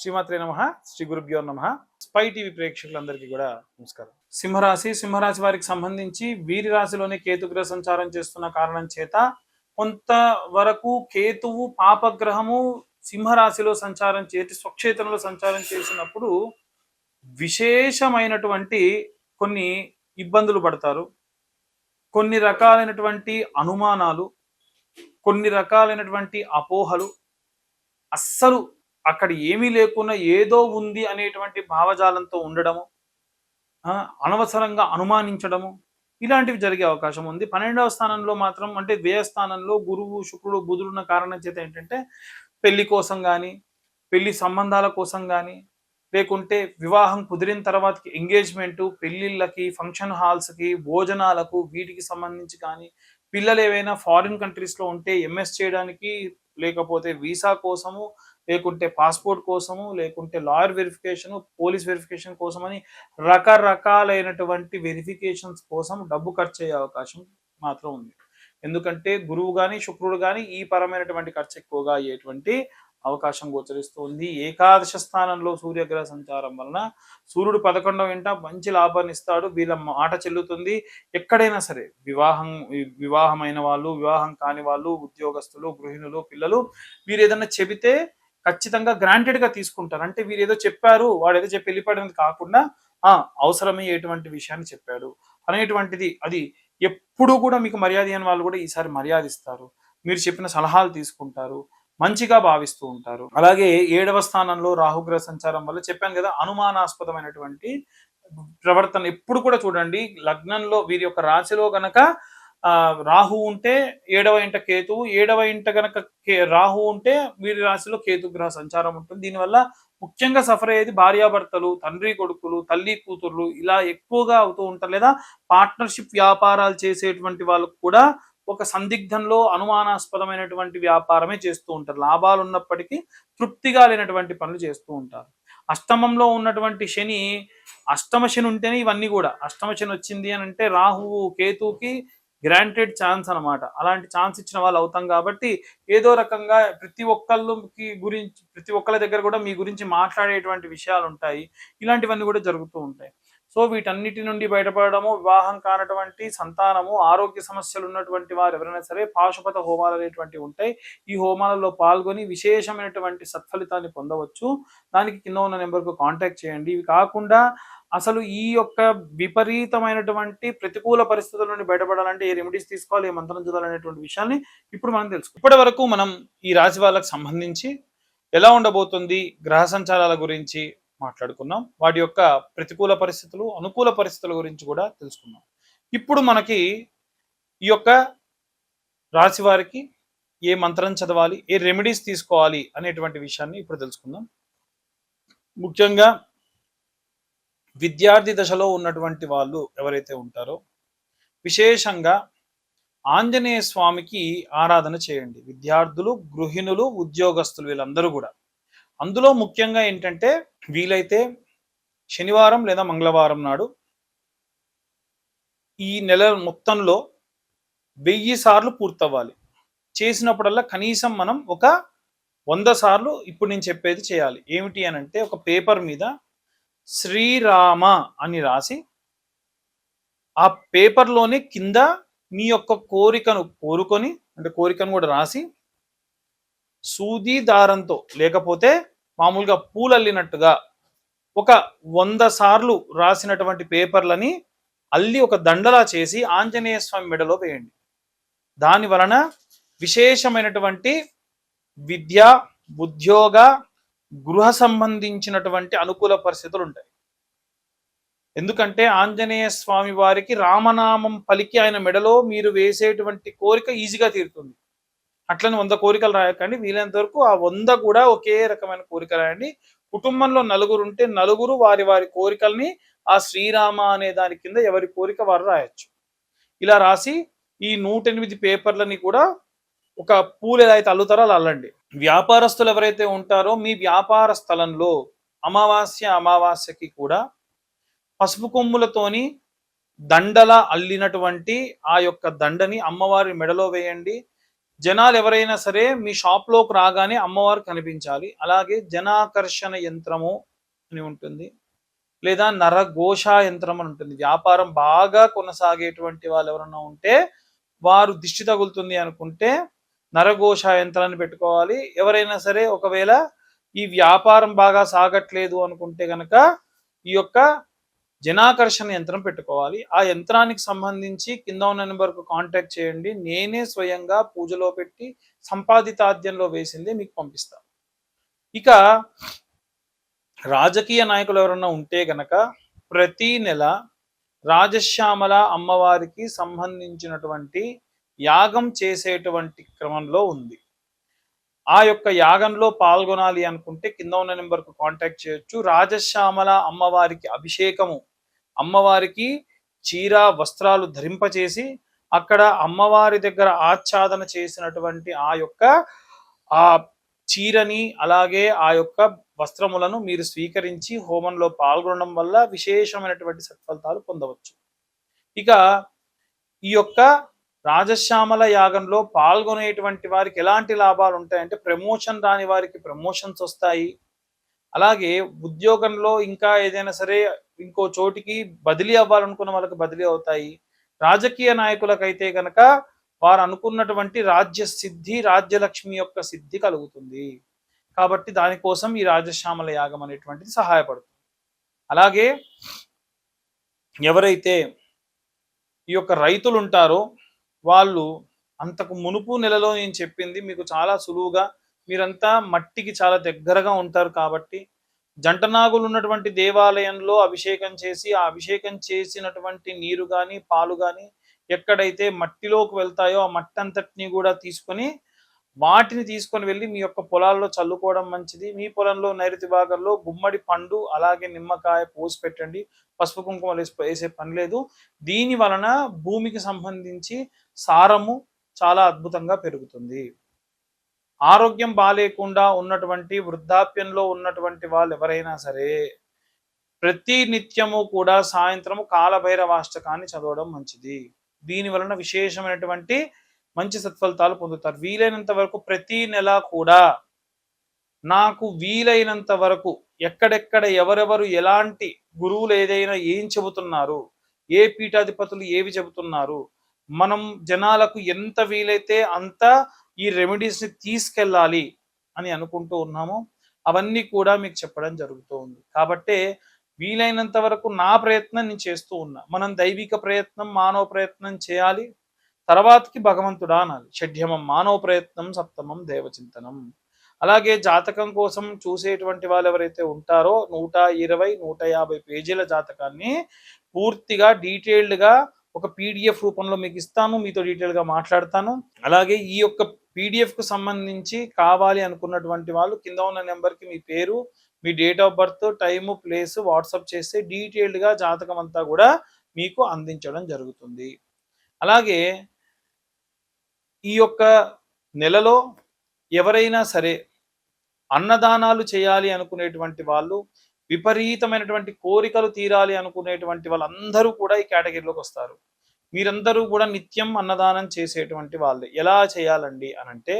శ్రీమాత్రే నమః. శ్రీ గురుభ్యో నమః. స్పై టీవీ ప్రేక్షకులందరికీ కూడా నమస్కారం. సింహరాశి వారికి సంబంధించి వీరి రాశిలోనే కేతుగ్రహ సంచారం చేస్తున్న కారణం చేత కొంతవరకు కేతువు పాపగ్రహము సింహరాశిలో సంచారం చేసి స్వక్షేత్రంలో సంచారం చేసినప్పుడు విశేషమైనటువంటి కొన్ని ఇబ్బందులు పడతారు. కొన్ని రకాలైనటువంటి అనుమానాలు, కొన్ని రకాలైనటువంటి అపోహలు, అస్సలు అక్కడ ఏమీ లేకున్నా ఏదో ఉంది అనేటువంటి భావజాలంతో ఉండడము, అనవసరంగా అనుమానించడము, ఇలాంటివి జరిగే అవకాశం ఉంది. 12వ స్థానంలో మాత్రం అంటే వ్యయస్థానంలో గురువు, శుక్రుడు, బుధుడు ఉన్న కారణం చేత ఏంటంటే పెళ్లి కోసం కానీ, పెళ్లి సంబంధాల కోసం కానీ, లేకుంటే వివాహం కుదిరిన తర్వాతకి ఎంగేజ్మెంటు, పెళ్లిళ్ళకి, ఫంక్షన్ హాల్స్కి, భోజనాలకు, వీటికి సంబంధించి కానీ, పిల్లలు ఏవైనా ఫారిన్ కంట్రీస్లో ఉంటే ఎంఎస్ చేయడానికి, లేకపోతే వీసా కోసము, లేకుంటే పాస్పోర్ట్ కోసము, లేకుంటే లాయర్ వెరిఫికేషన్, పోలీస్ వెరిఫికేషన్ కోసమని రకరకాలైనటువంటి వెరిఫికేషన్స్ కోసం డబ్బు ఖర్చు అయ్యే అవకాశం మాత్రం ఉంది. ఎందుకంటే గురువు కానీ, శుక్రుడు కానీ ఈ పరమైనటువంటి ఖర్చు ఎక్కువగా అయ్యేటువంటి అవకాశం గోచరిస్తుంది. ఏకాదశ స్థానంలో సూర్యగ్రహ సంచారం వలన సూర్యుడు 11వ ఇంట మంచి లాభాన్ని ఇస్తాడు. వీళ్ళ మాట చెల్లుతుంది. ఎక్కడైనా సరే వివాహమైన వాళ్ళు, వివాహం కాని వాళ్ళు, ఉద్యోగస్తులు, గృహిణులు, పిల్లలు వీరు ఏదన్నా చెబితే ఖచ్చితంగా గ్రాంటెడ్ గా తీసుకుంటారు. అంటే వీరు ఏదో చెప్పారు, వాడు ఏదో చెప్పి వెళ్ళిపోవడానికి కాకుండా అవసరమయ్యేటువంటి విషయాన్ని చెప్పాడు అనేటువంటిది, అది ఎప్పుడు కూడా మీకు మర్యాద అని వాళ్ళు కూడా ఈసారి మర్యాద ఇస్తారు. మీరు చెప్పిన సలహాలు తీసుకుంటారు, మంచిగా భావిస్తూ ఉంటారు. అలాగే 7వ స్థానంలో రాహుగ్రహ సంచారం వల్ల చెప్పాను కదా, అనుమానాస్పదమైనటువంటి ప్రవర్తన ఎప్పుడు కూడా చూడండి. లగ్నంలో వీరి యొక్క రాశిలో గనక రాహు ఉంటే 7వ ఇంట కేతువు, 7వ ఇంట గనక రాహు ఉంటే వీరి రాశిలో కేతుగ్రహ సంచారం ఉంటుంది. దీనివల్ల ముఖ్యంగా సఫర్ అయ్యేది భార్యాభర్తలు, తండ్రి కొడుకులు, తల్లి కూతుర్లు, ఇలా ఎక్కువగా అవుతూ ఉంటారు. లేదా పార్ట్నర్షిప్ వ్యాపారాలు చేసేటువంటి వాళ్ళకు కూడా ఒక సందిగ్ధంలో అనుమానాస్పదమైనటువంటి వ్యాపారమే చేస్తూ ఉంటారు. లాభాలు ఉన్నప్పటికీ తృప్తిగా లేనటువంటి పనులు చేస్తూ ఉంటారు. అష్టమంలో ఉన్నటువంటి శని, అష్టమ శని ఉంటేనే ఇవన్నీ కూడా. అష్టమ శని వచ్చింది అని అంటే రాహువు కేతువుకి గ్రాంటెడ్ ఛాన్స్ అనమాట. అలాంటి ఛాన్స్ ఇచ్చిన వాళ్ళు అవుతాం కాబట్టి ఏదో రకంగా ప్రతి ఒక్కళ్ళ దగ్గర కూడా మీ గురించి మాట్లాడేటువంటి విషయాలు ఉంటాయి. ఇలాంటివన్నీ కూడా జరుగుతూ ఉంటాయి. సో వీటన్నిటి నుండి బయటపడడము, వివాహం కానటువంటి సంతానము, ఆరోగ్య సమస్యలు ఉన్నటువంటి వారు ఎవరైనా సరే పాశుపత హోమాలు అనేటువంటివి ఉంటాయి. ఈ హోమాలలో పాల్గొని విశేషమైనటువంటి సత్ఫలితాన్ని పొందవచ్చు. దానికి కింద ఉన్న నెంబర్కు కాంటాక్ట్ చేయండి. ఇవి కాకుండా అసలు ఈ యొక్క విపరీతమైనటువంటి ప్రతికూల పరిస్థితుల నుండి బయటపడాలంటే ఏ రెమెడీస్ తీసుకోవాలి, ఏ మంత్రం చదవాలనేటువంటి విషయాన్ని ఇప్పుడు మనం తెలుసుకోవాలి. ఇప్పటి వరకు మనం ఈ రాశి వాళ్ళకి సంబంధించి ఎలా ఉండబోతుంది, గ్రహ సంచారాల గురించి మాట్లాడుకున్నాం. వాటి యొక్క ప్రతికూల పరిస్థితులు, అనుకూల పరిస్థితుల గురించి కూడా తెలుసుకున్నాం. ఇప్పుడు మనకి ఈ యొక్క రాశి వారికి ఏ మంత్రం చదవాలి, ఏ రెమెడీస్ తీసుకోవాలి అనేటువంటి విషయాన్ని ఇప్పుడు తెలుసుకుందాం. ముఖ్యంగా విద్యార్థి దశలో ఉన్నటువంటి వాళ్ళు ఎవరైతే ఉంటారో విశేషంగా ఆంజనేయ స్వామికి ఆరాధన చేయండి. విద్యార్థులు, గృహిణులు, ఉద్యోగస్తులు వీళ్ళందరూ కూడా. అందులో ముఖ్యంగా ఏంటంటే వీలైతే శనివారం లేదా మంగళవారం నాడు ఈ నెల మొత్తంలో 1000 సార్లు పూర్తవ్వాలి. చేసినప్పుడల్లా కనీసం మనం ఒక 100 సార్లు ఇప్పుడు నేను చెప్పేది చేయాలి. ఏమిటి అని అంటే, ఒక పేపర్ మీద శ్రీరామ అని రాసి ఆ పేపర్లోనే కింద మీ యొక్క కోరికను కోరుకొని, అంటే కోరికను కూడా రాసి సూది దారంతో లేకపోతే మామూలుగా పూలల్లినట్టుగా ఒక 100 సార్లు రాసినటువంటి పేపర్లని అల్లి ఒక దండలా చేసి ఆంజనేయ స్వామి మెడలో వేయండి. దాని వలన విశేషమైనటువంటి విద్య, ఉద్యోగ, గృహ సంబంధించినటువంటి అనుకూల పరిస్థితులు ఉంటాయి. ఎందుకంటే ఆంజనేయ స్వామి వారికి రామనామం పలికి ఆయన మెడలో మీరు వేసేటువంటి కోరిక ఈజీగా తీరుతుంది. అట్లని 100 కోరికలు రాయకండి. వీలైనంత వరకు ఆ 100 కూడా ఒకే రకమైన కోరిక రాయండి. కుటుంబంలో నలుగురు ఉంటే నలుగురు వారి వారి కోరికల్ని ఆ శ్రీరామ అనే దాని కింద ఎవరి కోరిక వారు రాయొచ్చు. ఇలా రాసి ఈ 108 పేపర్లని కూడా ఒక పూలు ఏదైతే అల్లుతారో అలా అల్లండి. వ్యాపారస్తులు ఎవరైతే ఉంటారో మీ వ్యాపార స్థలంలో అమావాస్యకి కూడా పసుపు కొమ్ములతోని దండల అల్లినటువంటి ఆ యొక్క దండని అమ్మవారి మెడలో వేయండి. జనాలు ఎవరైనా సరే మీ షాప్లోకి రాగానే అమ్మవారు కనిపించాలి. అలాగే జనాకర్షణ యంత్రము అని ఉంటుంది, లేదా నరఘోష యంత్రం అని ఉంటుంది. వ్యాపారం బాగా కొనసాగేటువంటి వాళ్ళు ఎవరన్నా ఉంటే వారు దిష్టి తగులుతుంది అనుకుంటే నరఘోష యంత్రాన్ని పెట్టుకోవాలి. ఎవరైనా సరే ఒకవేళ ఈ వ్యాపారం బాగా సాగట్లేదు అనుకుంటే గనక ఈ యొక్క జనాకర్షణ యంత్రం పెట్టుకోవాలి. ఆ యంత్రానికి సంబంధించి కింద ఉన్న నెంబర్కు కాంటాక్ట్ చేయండి. నేనే స్వయంగా పూజలో పెట్టి సంపాదితాద్యంలో వేసింది మీకు పంపిస్తాను. ఇక రాజకీయ నాయకులు ఎవరన్నా ఉంటే గనక ప్రతి నెల రాజశ్యామల అమ్మవారికి సంబంధించినటువంటి యాగం చేసేటువంటి క్రమంలో ఉంది. ఆ యొక్క యాగంలో పాల్గొనాలి అనుకుంటే కింద ఉన్న నెంబర్కు కాంటాక్ట్ చేయొచ్చు. రాజశ్యామల అమ్మవారికి అభిషేకము, అమ్మవారికి చీర వస్త్రాలు ధరింపచేసి అక్కడ అమ్మవారి దగ్గర ఆచ్ఛాదన చేసినటువంటి ఆ యొక్క ఆ చీరని అలాగే ఆ యొక్క వస్త్రములను మీరు స్వీకరించి హోమంలో పాల్గొనడం వల్ల విశేషమైనటువంటి సత్ఫలితాలు పొందవచ్చు. ఇక ఈ యొక్క రాజశ్యామల యాగంలో పాల్గొనేటువంటి వారికి ఎలాంటి లాభాలు ఉంటాయంటే ప్రమోషన్ రాని వారికి ప్రమోషన్స్ వస్తాయి. అలాగే ఉద్యోగంలో ఇంకా ఏదైనా సరే ఇంకో చోటికి బదిలీ అవ్వాలనుకున్న వాళ్ళకి బదిలీ అవుతాయి. రాజకీయ నాయకులకైతే కనుక వారు అనుకున్నటువంటి రాజ్య సిద్ధి, రాజ్యలక్ష్మి యొక్క సిద్ధి కలుగుతుంది. కాబట్టి దానికోసం ఈ రాజశ్యామల యాగం అనేటువంటిది సహాయపడుతుంది. అలాగే ఎవరైతే ఈ యొక్క రైతులు ఉంటారో వాళ్ళు అంతకు మునుపు నెలలో నేను చెప్పింది మీకు చాలా సులువుగా, మీరంతా మట్టికి చాలా దగ్గరగా ఉంటారు కాబట్టి జంటనాగులు ఉన్నటువంటి దేవాలయంలో అభిషేకం చేసి ఆ అభిషేకం చేసినటువంటి నీరు కానీ పాలు కానీ ఎక్కడైతే మట్టిలోకి వెళ్తాయో ఆ మట్టి అంతటిని కూడా తీసుకొని వాటిని తీసుకొని వెళ్ళి మీ యొక్క పొలాల్లో చల్లుకోవడం మంచిది. మీ పొలంలో నైరుతి భాగంలో గుమ్మడి పండు అలాగే నిమ్మకాయ పోసి పెట్టండి. పసుపు కుంకుమ వేసే పని లేదు. దీని వలన భూమికి సంబంధించి సారము చాలా అద్భుతంగా పెరుగుతుంది. ఆరోగ్యం బాలేకుండా ఉన్నటువంటి వృద్ధాప్యంలో ఉన్నటువంటి వాళ్ళు ఎవరైనా సరే ప్రతి నిత్యము కూడా సాయంత్రము కాలభైరవాష్టకాన్ని చదవడం మంచిది. దీని వలన విశేషమైనటువంటి మంచి సత్ఫలితాలు పొందుతారు. వీలైనంత వరకు ప్రతి నెల కూడా నాకు వీలైనంత వరకు ఎక్కడెక్కడ ఎవరెవరు ఎలాంటి గురువులు ఏదైనా ఏం చెబుతున్నారు, ఏ పీఠాధిపతులు ఏవి చెబుతున్నారు, మనం జనాలకు ఎంత వీలైతే అంత ఈ రెమెడీస్ని తీసుకెళ్ళాలి అని అనుకుంటూ ఉన్నాము. అవన్నీ కూడా మీకు చెప్పడం జరుగుతూ ఉంది. కాబట్టే వీలైనంత వరకు నా ప్రయత్నం నేను చేస్తూ ఉన్నా. మనం దైవిక ప్రయత్నం, మానవ ప్రయత్నం చేయాలి. తర్వాతకి భగవంతుడా అనాలి. షడ్యమం మానవ ప్రయత్నం, సప్తమం దేవచింతనం. అలాగే జాతకం కోసం చూసేటువంటి వాళ్ళు ఎవరైతే ఉంటారో 120, 150 పేజీల జాతకాన్ని పూర్తిగా డీటెయిల్డ్గా ఒక పీడిఎఫ్ రూపంలో మీకు ఇస్తాను. మీతో డీటెయిల్గా మాట్లాడతాను. అలాగే ఈ యొక్క పీడిఎఫ్కు సంబంధించి కావాలి అనుకున్నటువంటి వాళ్ళు కింద ఉన్న నెంబర్కి మీ పేరు, మీ date of birth, time, place WhatsApp చేస్తే డీటెయిల్డ్గా జాతకం అంతా కూడా మీకు అందించడం జరుగుతుంది. అలాగే ఈ యొక్క నెలలో ఎవరైనా సరే అన్నదానాలు చేయాలి అనుకునేటువంటి వాళ్ళు, విపరీతమైనటువంటి కోరికలు తీరాలి అనుకునేటువంటి వాళ్ళందరూ కూడా ఈ కేటగిరీలోకి వస్తారు. మీరందరూ కూడా నిత్యం అన్నదానం చేసేటువంటి వాళ్ళే. ఎలా చేయాలండి అనంటే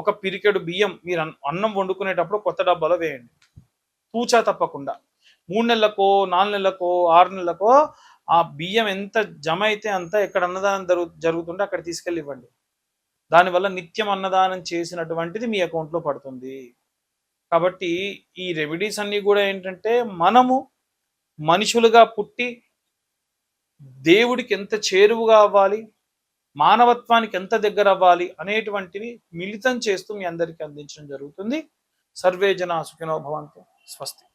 ఒక పిరికెడు బియ్యం మీరు అన్నం వండుకునేటప్పుడు కొత్త డబ్బాలో వేయండి, తూచా తప్పకుండా. 3 నెలలకో 4 నెలలకో 6 నెలలకో ఆ బియ్యం ఎంత జమ అయితే అంత ఎక్కడ అన్నదానం జరుగుతుంటే అక్కడ తీసుకెళ్ళి ఇవ్వండి. దానివల్ల నిత్యం అన్నదానం చేసినటువంటిది మీ అకౌంట్లో పడుతుంది. కాబట్టి ఈ రెమెడీస్ అన్నీ కూడా ఏంటంటే మనము మనుషులుగా పుట్టి దేవుడికి ఎంత చేరువుగా అవ్వాలి, మానవత్వానికి ఎంత దగ్గర అవ్వాలి అనేటువంటివి మిళితం చేస్తూ మీ అందరికీ అందించడం జరుగుతుంది. సర్వే జనా సుఖినో భవంతు. స్వస్తి.